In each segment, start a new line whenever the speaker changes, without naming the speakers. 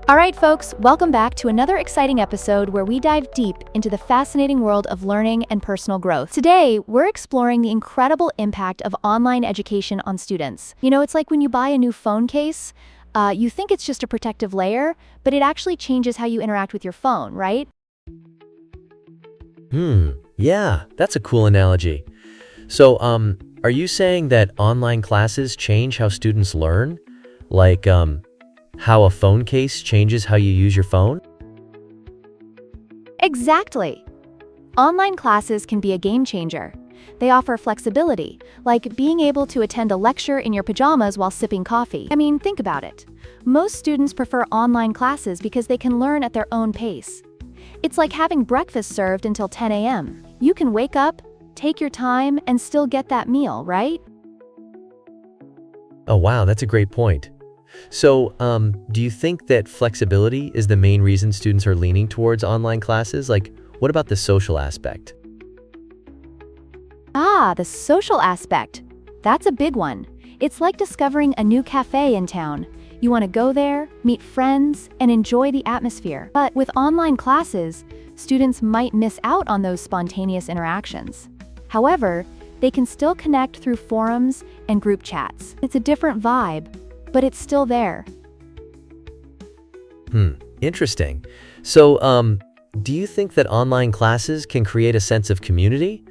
All right, folks, welcome back to another exciting episode where we dive deep into the fascinating world of learning and personal growth. Today, we're exploring the incredible impact of online education on students. You know, it's like when you buy a new phone case, you think it's just a protective layer, but it actually changes how you interact with your phone, right?
Yeah, that's a cool analogy. So, are you saying that online classes change how students learn? Like, how a phone case changes how you use your phone?
Exactly. Online classes can be a game changer. They offer flexibility, like being able to attend a lecture in your pajamas while sipping coffee. I mean, think about it. Most students prefer online classes because they can learn at their own pace. It's like having breakfast served until 10 a.m. You can wake up, take your time, and still get that meal, right?
Oh wow, that's a great point. So, do you think that flexibility is the main reason students are leaning towards online classes? Like, what about the social aspect?
The social aspect. That's a big one. It's like discovering a new cafe in town. You want to go there, meet friends, and enjoy the atmosphere. But with online classes, students might miss out on those spontaneous interactions. However, they can still connect through forums and group chats. It's a different vibe, but it's still there.
Interesting. So, do you think that online classes can create a sense of community?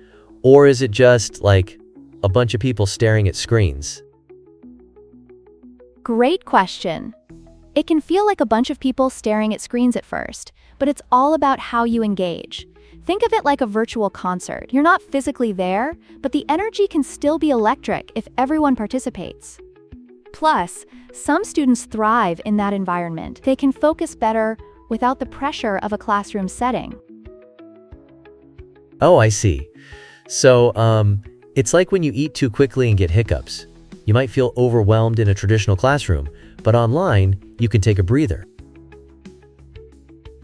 Or is it just like a bunch of people staring at screens?
Great question. It can feel like a bunch of people staring at screens at first, but it's all about how you engage. Think of it like a virtual concert. You're not physically there, but the energy can still be electric if everyone participates. Plus, some students thrive in that environment. They can focus better without the pressure of a classroom setting.
Oh, I see. So, it's like when you eat too quickly and get hiccups. You might feel overwhelmed in a traditional classroom, but online, you can take a breather.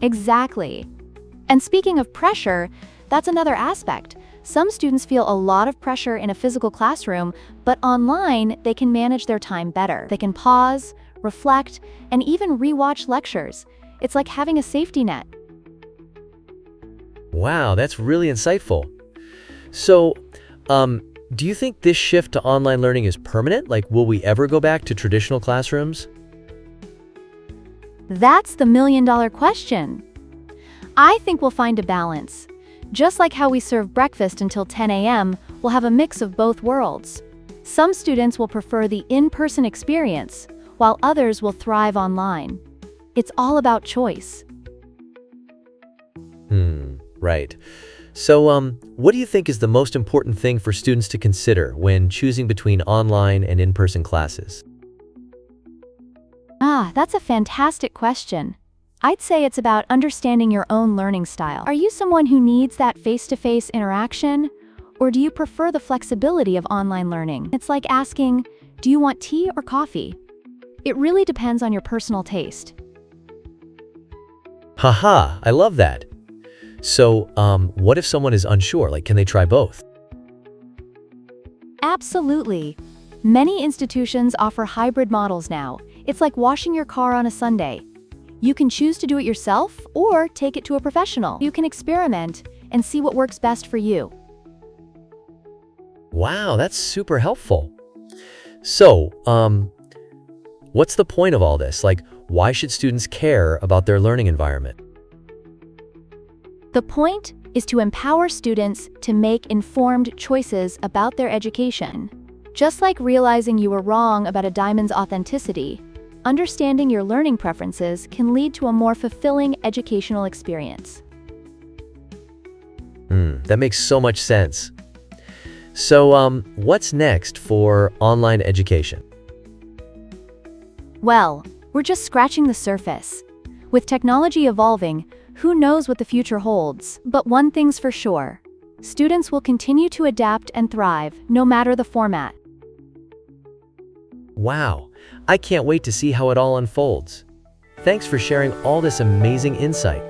Exactly. And speaking of pressure, that's another aspect. Some students feel a lot of pressure in a physical classroom, but online, they can manage their time better. They can pause, reflect, and even rewatch lectures. It's like having a safety net.
Wow, that's really insightful. So, do you think this shift to online learning is permanent? Like, will we ever go back to traditional classrooms?
That's the million-dollar question. I think we'll find a balance. Just like how we serve breakfast until 10 a.m., we'll have a mix of both worlds. Some students will prefer the in-person experience, while others will thrive online. It's all about choice.
Right. So, what do you think is the most important thing for students to consider when choosing between online and in-person classes?
That's a fantastic question. I'd say it's about understanding your own learning style. Are you someone who needs that face-to-face interaction? Or do you prefer the flexibility of online learning? It's like asking, do you want tea or coffee? It really depends on your personal taste.
Haha, I love that. So, what if someone is unsure? Like, can they try both?
Absolutely. Many institutions offer hybrid models now. It's like washing your car on a Sunday. You can choose to do it yourself or take it to a professional. You can experiment and see what works best for you.
Wow, that's super helpful. So, what's the point of all this? Like, why should students care about their learning environment?
The point is to empower students to make informed choices about their education. Just like realizing you were wrong about a diamond's authenticity, understanding your learning preferences can lead to a more fulfilling educational experience.
That makes so much sense. So, what's next for online education?
Well, we're just scratching the surface. With technology evolving, who knows what the future holds? But one thing's for sure. Students will continue to adapt and thrive, no matter the format.
Wow, I can't wait to see how it all unfolds. Thanks for sharing all this amazing insight.